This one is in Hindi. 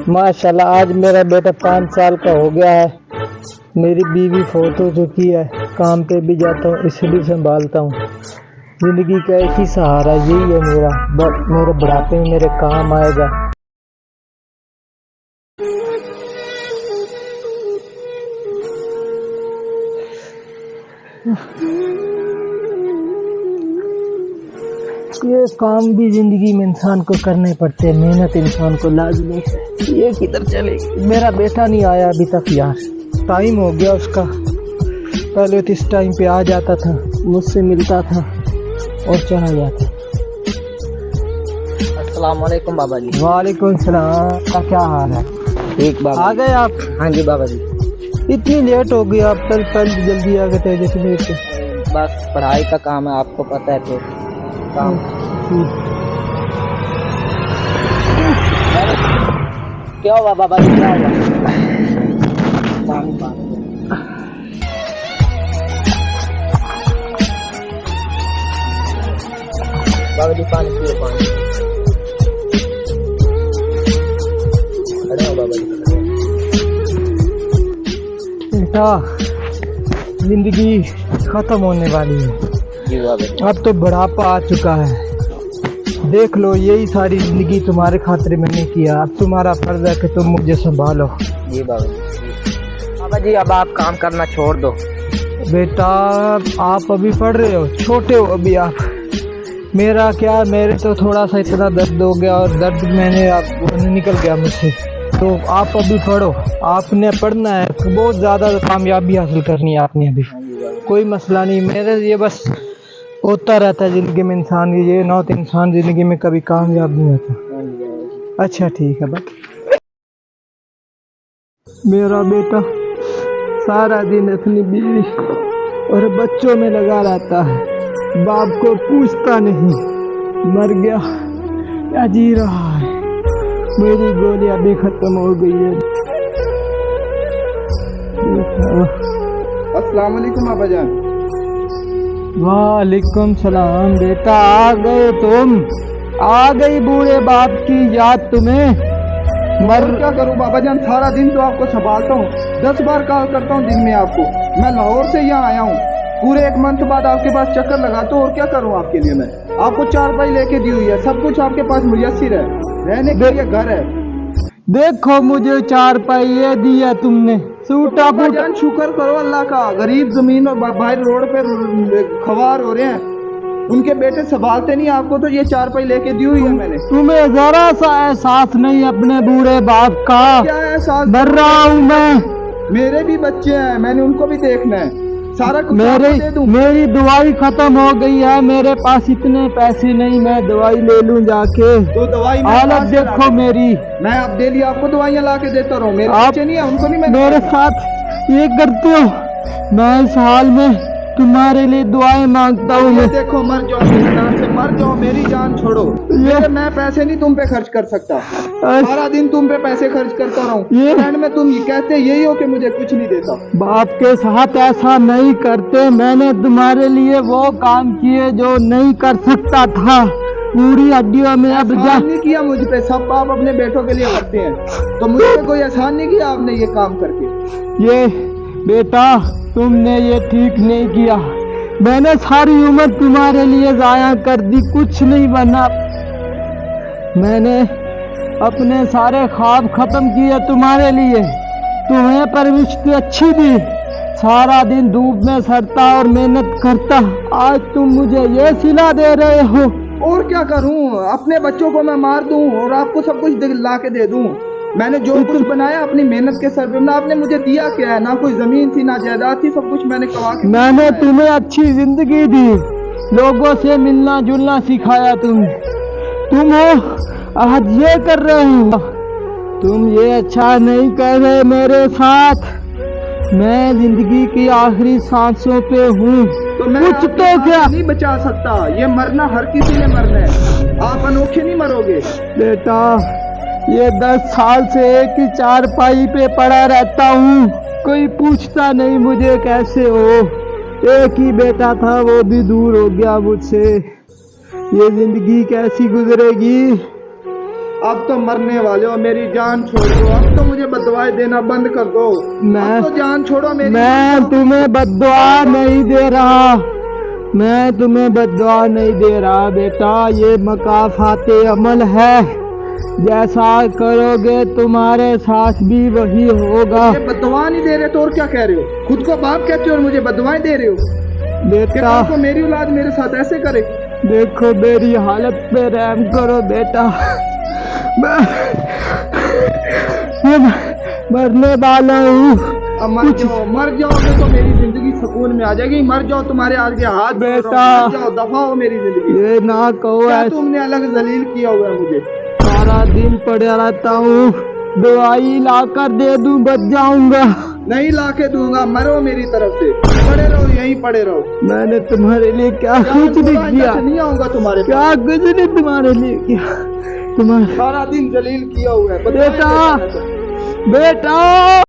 माशाल्लाह आज मेरा बेटा 5 साल का हो गया है। मेरी बीवी फौत हो चुकी है। काम पे भी जाता हूँ, इसलिए संभालता हूँ। जिंदगी का एक ही सहारा यही है मेरा, मेरे बुढ़ापे में मेरे काम आएगा। ये काम भी जिंदगी में इंसान को करने पड़ते हैं, मेहनत इंसान को लाजमी है। ये किधर चलेगी? मेरा बेटा नहीं आया अभी तक यार, टाइम हो गया उसका। पहले तो इस टाइम पे आ जाता था, मुझसे मिलता था और चला जाता। अस्सलाम वालेकुम बाबा जी। वालेकुम सलाम। क्या हाल है? ठीक बाबा। आ गए आप? हाँ जी बाबा जी। इतनी लेट हो गई आप? कल जल्दी आ गए थे जैसे से। बस पढ़ाई का काम है, आपको पता है तो काम। क्या हुआ बाबा जी? क्या हुआ? बाबा जी पानी पियो, पानी। अरे बाबा जी। बेटा जिंदगी खत्म होने वाली है। जी बाबा जी। अब तो बुढ़ापा आ चुका है। देख लो, यही सारी जिंदगी तुम्हारे खातिर मैंने किया। अब तुम्हारा फर्ज है कि तुम मुझे संभालो। जी बाबा जी। बाबा जी अब आप काम करना छोड़ दो। बेटा आप अभी पढ़ रहे हो, छोटे हो अभी आप। मेरा क्या, मेरे तो थोड़ा सा इतना दर्द हो गया और दर्द मैंने निकल गया मुझसे। तो आप अभी पढ़ो, आपने पढ़ना है, बहुत ज़्यादा कामयाबी हासिल करनी है आपने अभी। कोई मसला नहीं, मेरे ये बस होता रहता है ज़िंदगी में इंसान, ये ना तो इंसान ज़िंदगी में कभी कामयाब नहीं होता। अच्छा ठीक है बस। मेरा बेटा सारा दिन अपनी बीवी और बच्चों में लगा रहता है, बाप को पूछता नहीं। मर गया या जी रहा है? मेरी गोलियां भी खत्म हो गई है। अस्सलाम वालेकुम बाबा जान। वालेकुम सलाम। बेटा आ गए तुम? आ गई बूढ़े बाप की याद तुम्हें? मर क्या करूं बाबा जान, सारा दिन तो आपको संभालता हूँ, 10 बार कॉल करता हूँ दिन में आपको। मैं लाहौर से यहाँ आया हूँ, पूरे 1 मंथ बाद आपके पास चक्कर लगाता हूँ। और क्या करूँ आपके लिए? मैं आपको 4 पाई लेके दी हुई है, सब कुछ आपके पास मुयस्सर है, रहने के लिए घर है। देखो मुझे 4 पाई ये दिया तुमने, सूटा बाबा जान शुक्र करो अल्लाह का। गरीब जमीन और बाहर रोड पे खवार हो रहे हैं, उनके बेटे संभालते नहीं आपको, तो ये 4 पाई लेके दी हुई है मैंने। तुम्हें जरा सा एहसास नहीं अपने बूढ़े बाप का? क्या एहसास? मर रहा हूँ मैं। मेरे भी बच्चे हैं, मैंने उनको भी देखना है, सारा कुछ दे दूं। मेरी दवाई खत्म हो गई है, मेरे पास इतने पैसे नहीं, मैं दवाई ले लूं जाके। तो दवाई हालत देखो मेरी। मैं अब डेली आपको दवाइयाँ ला के देता रहूं, मेरे बच्चे नहीं है, उनको नहीं। मैं मेरे साथ ये करते हो? मैं इस हाल में तुम्हारे लिए दुआएं मांगता हूँ। ये देखो मर जाओ, मेरी जान से मर जाओ, मेरी जान छोड़ो। ये मैं पैसे नहीं तुम पे खर्च कर सकता, सारा दिन तुम पे पैसे खर्च करता रहूं। एंड में तुम ये कहते यही हो कि मुझे कुछ नहीं देता। बाप के साथ ऐसा नहीं करते, मैंने तुम्हारे लिए वो काम किए जो नहीं कर सकता था। पूरी हड्डियों में अब नहीं किया मुझ पे, सब बाप अपने बेटों के लिए करते हैं, तो मुझ पे कोई एहसान नहीं किया आपने ये काम करके। ये बेटा तुमने ये ठीक नहीं किया, मैंने सारी उम्र तुम्हारे लिए जाया कर दी, कुछ नहीं बना। मैंने अपने सारे ख्वाब खत्म किए तुम्हारे लिए, तुम्हें परवरिश तो अच्छी दी, सारा दिन धूप में सड़ता और मेहनत करता, आज तुम मुझे ये सिला दे रहे हो। और क्या करूं, अपने बच्चों को मैं मार दूं और आपको सब कुछ ला के दे दूं? मैंने जो कुछ बनाया अपनी मेहनत के सर पे, ना आपने मुझे दिया क्या है? ना कोई जमीन थी, ना जायदाद थी, सब कुछ मैंने कमा के। मैंने तुम्हें अच्छी जिंदगी दी, लोगों से मिलना जुलना सिखाया, तुम हो आज ये कर रहे हो। तुम ये अच्छा नहीं कर रहे मेरे साथ। मैं जिंदगी की आखिरी सांसों पे हूँ, तो मैं कुछ तो क्या नहीं बचा सकता। ये मरना हर किसी ने मरना है, आप अनोखे नहीं मरोगे। बेटा ये 10 साल से एक ही 4 पाई पे पड़ा रहता हूँ, कोई पूछता नहीं मुझे कैसे हो। एक ही बेटा था, वो भी दूर हो गया मुझसे, ये जिंदगी कैसी गुजरेगी? अब तो मरने वाले हो, मेरी जान छोड़ दो। अब तो मुझे बददुआएं देना बंद कर दो। मैं- अब तो जान छोड़ो मेरी। मैं तुम्हें बद्दुआ नहीं दे रहा, मैं तुम्हें बद्दुआ नहीं दे रहा बेटा। ये मकाफाते अमल है, जैसा करोगे तुम्हारे साथ भी वही होगा। ये बददुआ नहीं दे रहे तो और क्या कह रहे हो? खुद को बाप कहते हो और मुझे बददुआएं दे रहे हो कि बेटा कल को मेरी औलाद मेरे साथ ऐसे करे। देखो मेरी हालत पे रहम करो बेटा। मैं मरने वाला हूँ। अब मर जाओगे तो मेरी जिंदगी सुकून में आ जाएगी। मर जाओ, तुम्हारे आगे हाथ जोड़ रहा हूं। बेटा। मर जाओ, दफा हो मेरी जिंदगी। ये ना कहो क्या ऐसा, तुमने अलग जलील किया हुआ है मुझे? सारा दिन पड़ा रहता हूँ, दवाई लाकर दे दूं बच जाऊंगा। नहीं लाके दूंगा, मरो मेरी तरफ से। पड़े रहो, यहीं पड़े रहो। मैंने तुम्हारे लिए क्या कुछ नहीं किया, नहीं आऊंगा तुम्हारे पास। क्या कुछ नहीं तुम्हारे लिए किया। तुम्हारे सारा दिन जलील किया हुआ है। बेटा, बेटा।